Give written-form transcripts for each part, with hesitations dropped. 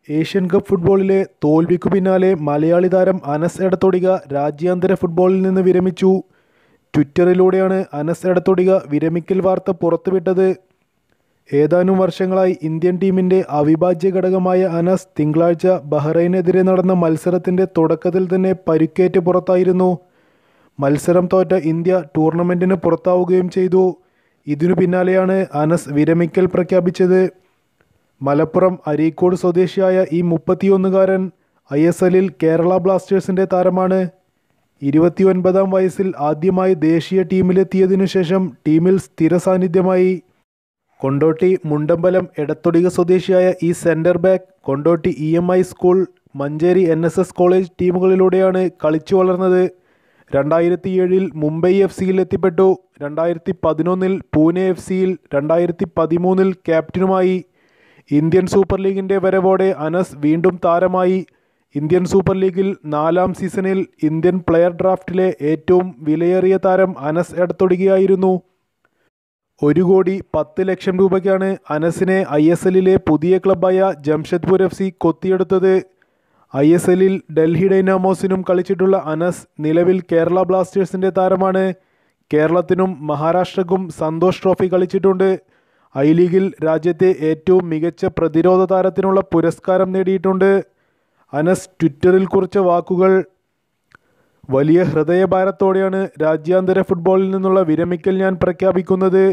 Asian cup ഫുട്ബോളിലെ തോൽവിക്കു പിന്നാലെ മലയാളി താരം അനസ് എടത്തൊടിക രാജ്യാന്തര ഫുട്ബോളിൽ നിന്ന് വിരമിച്ചു. ട്വിറ്ററിലൂടെയാണ് അനസ് എടത്തൊടിക വിരമിക്കൽ വാർത്ത പുറത്തുവിട്ടത്. ഏതാനും വർഷങ്ങളായി ഇന്ത്യൻ ടീമിൻ്റെ അവിഭാജ്യ ഘടകമായ അനസ് തിങ്കളാഴ്ച ബഹ്റൈനെതിരെ നടന്ന മത്സരത്തിൻ്റെ തുടക്കത്തിൽ തന്നെ പരിക്കേറ്റ് പുറത്തായിരുന്നു. മത്സരം തോറ്റ ഇന്ത്യ ടൂർണമെൻറ്റിന് പുറത്താവുകയും ചെയ്തു. ഇതിനു പിന്നാലെയാണ് അനസ് വിരമിക്കൽ പ്രഖ്യാപിച്ചത്. മലപ്പുറം അരീക്കോട് സ്വദേശിയായ ഈ 31-കാരൻ ISLൽ കേരള ബ്ലാസ്റ്റേഴ്സിൻ്റെ താരമാണ്. 29-ാം വയസ്സിൽ ആദ്യമായി ദേശീയ ടീമിലെത്തിയതിനു ശേഷം ടീമിൽ സ്ഥിര സാന്നിധ്യമായി. കൊണ്ടോട്ടി മുണ്ടമ്പലം എടത്തൊടിക സ്വദേശിയായ ഈ centre back Kondotty EMI school, Manjeri NSS college ടീമുകളിലൂടെയാണ് കളിച്ചു വളർന്നത്. 2007-ൽ മുംബൈ FCയിൽ എത്തിപ്പെട്ടു. 2011-ൽ പൂനെ FCയിൽ, 2013-ൽ ക്യാപ്റ്റനുമായി. ഇന്ത്യൻ സൂപ്പർ ലീഗിൻ്റെ വരവോടെ അനസ് വീണ്ടും താരമായി. ഇന്ത്യൻ സൂപ്പർ ലീഗിൽ 4-ാം സീസണിൽ ഇന്ത്യൻ പ്ലെയർ ഡ്രാഫ്റ്റിലെ ഏറ്റവും വിലയേറിയ താരം അനസ് എടത്തൊടികയായിരുന്നു. 1,10,00,000 രൂപയ്ക്കാണ് അനസിനെ ISLലെ പുതിയ ക്ലബ്ബായ ജംഷഡ്പൂർ FC കൊത്തിയെടുത്തത്. ISLൽ ഡൽഹി ഡൈനാമോസിനും കളിച്ചിട്ടുള്ള അനസ് നിലവിൽ കേരള ബ്ലാസ്റ്റേഴ്സിൻ്റെ താരമാണ്. കേരളത്തിനും മഹാരാഷ്ട്രക്കും സന്തോഷ് ട്രോഫി കളിച്ചിട്ടുണ്ട്. I-ലീഗിൽ രാജ്യത്തെ ഏറ്റവും മികച്ച പ്രതിരോധ താരത്തിനുള്ള പുരസ്കാരം നേടിയിട്ടുണ്ട്. അനസ് ട്വിറ്ററിൽ കുറിച്ച വാക്കുകൾ: വലിയ ഹൃദയഭാരത്തോടെയാണ് രാജ്യാന്തര ഫുട്ബോളിൽ നിന്നുള്ള വിരമിക്കൽ ഞാൻ പ്രഖ്യാപിക്കുന്നത്.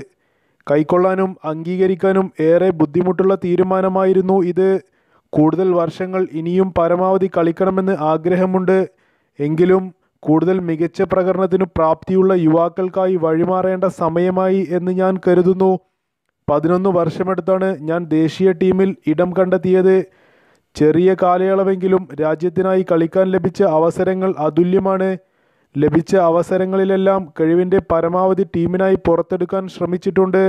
കൈക്കൊള്ളാനും അംഗീകരിക്കാനും ഏറെ ബുദ്ധിമുട്ടുള്ള തീരുമാനമായിരുന്നു ഇത്. കൂടുതൽ വർഷങ്ങൾ ഇനിയും പരമാവധി കളിക്കണമെന്ന് ആഗ്രഹമുണ്ട്. എങ്കിലും കൂടുതൽ മികച്ച പ്രകടനത്തിനു പ്രാപ്തിയുള്ള യുവാക്കൾക്കായി വഴിമാറേണ്ട സമയമായി എന്ന് ഞാൻ കരുതുന്നു. 11 വർഷമെടുത്താണ് ഞാൻ ദേശീയ ടീമിൽ ഇടം കണ്ടെത്തിയത്. ചെറിയ കാലയളവെങ്കിലും രാജ്യത്തിനായി കളിക്കാൻ ലഭിച്ച അവസരങ്ങൾ അതുല്യമാണ്. ലഭിച്ച അവസരങ്ങളിലെല്ലാം കഴിവിൻ്റെ പരമാവധി ടീമിനായി പുറത്തെടുക്കാൻ ശ്രമിച്ചിട്ടുണ്ട്.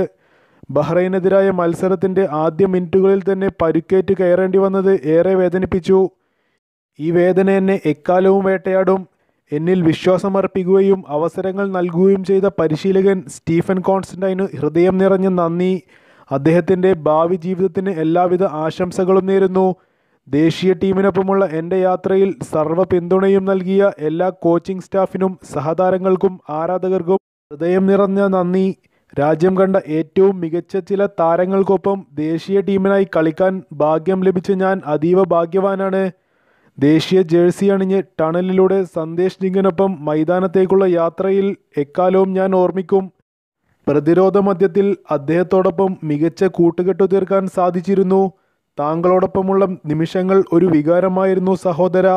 ബഹ്റൈനെതിരായ മത്സരത്തിൻ്റെ ആദ്യ മിനിറ്റുകളിൽ തന്നെ പരിക്കേറ്റ് കയറേണ്ടി വന്നത് ഏറെ വേദനിപ്പിച്ചു. ഈ വേദന എന്നെ എക്കാലവും വേട്ടയാടും. എന്നിൽ വിശ്വാസമർപ്പിക്കുകയും അവസരങ്ങൾ നൽകുകയും ചെയ്ത പരിശീലകൻ സ്റ്റീഫൻ കോൺസ്റ്റന്റൈനു ഹൃദയം നിറഞ്ഞ നന്ദി. അദ്ദേഹത്തിൻ്റെ ഭാവി ജീവിതത്തിന് എല്ലാവിധ ആശംസകളും നേരുന്നു. ദേശീയ ടീമിനൊപ്പമുള്ള എൻ്റെ യാത്രയിൽ സർവ്വ പിന്തുണയും നൽകിയ എല്ലാ കോച്ചിംഗ് സ്റ്റാഫിനും സഹതാരങ്ങൾക്കും ആരാധകർക്കും ഹൃദയം നിറഞ്ഞ നന്ദി. രാജ്യം കണ്ട ഏറ്റവും മികച്ച ചില താരങ്ങൾക്കൊപ്പം ദേശീയ ടീമിനായി കളിക്കാൻ ഭാഗ്യം ലഭിച്ച ഞാൻ അതീവ ഭാഗ്യവാനാണ്. ദേശീയ ജേഴ്സി അണിഞ്ഞ് ടണലിലൂടെ സന്ദേശ് ജിങ്ങിനൊപ്പം മൈതാനത്തേക്കുള്ള യാത്രയിൽ എക്കാലവും ഞാൻ ഓർമ്മിക്കും. പ്രതിരോധ മധ്യത്തിൽ അദ്ദേഹത്തോടൊപ്പം മികച്ച കൂട്ടുകെട്ടു തീർക്കാൻ സാധിച്ചിരുന്നു. താങ്കളോടൊപ്പമുള്ള നിമിഷങ്ങൾ ഒരു വികാരമായിരുന്നു സഹോദര.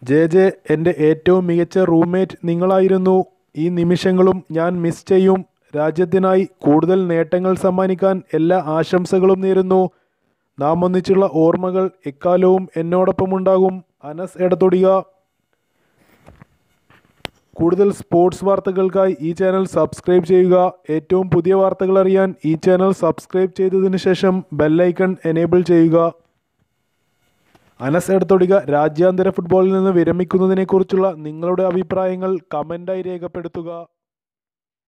JJ, എൻ്റെ ഏറ്റവും മികച്ച റൂംമേറ്റ് നിങ്ങളായിരുന്നു. ഈ നിമിഷങ്ങളും ഞാൻ മിസ് ചെയ്യും. രാജ്യത്തിനായി കൂടുതൽ നേട്ടങ്ങൾ സമ്മാനിക്കാൻ എല്ലാ ആശംസകളും നേരുന്നു. നാം ഒന്നിച്ചുള്ള ഓർമ്മകൾ എക്കാലവും എന്നോടൊപ്പമുണ്ടാകും. അനസ് എടത്തൊടിക. കൂടുതൽ സ്പോർട്സ് വാർത്തകൾക്കായി ഈ ചാനൽ സബ്സ്ക്രൈബ് ചെയ്യുക. ഏറ്റവും പുതിയ വാർത്തകൾ അറിയാൻ ഈ ചാനൽ സബ്സ്ക്രൈബ് ചെയ്തതിനു ശേഷം ബെല്ലൈക്കൺ എനേബിൾ ചെയ്യുക. അനസ് എടത്തൊടിക രാജ്യാന്തര ഫുട്ബോളിൽ നിന്ന് വിരമിക്കുന്നതിനെക്കുറിച്ചുള്ള നിങ്ങളുടെ അഭിപ്രായങ്ങൾ കമൻ്റായി രേഖപ്പെടുത്തുക.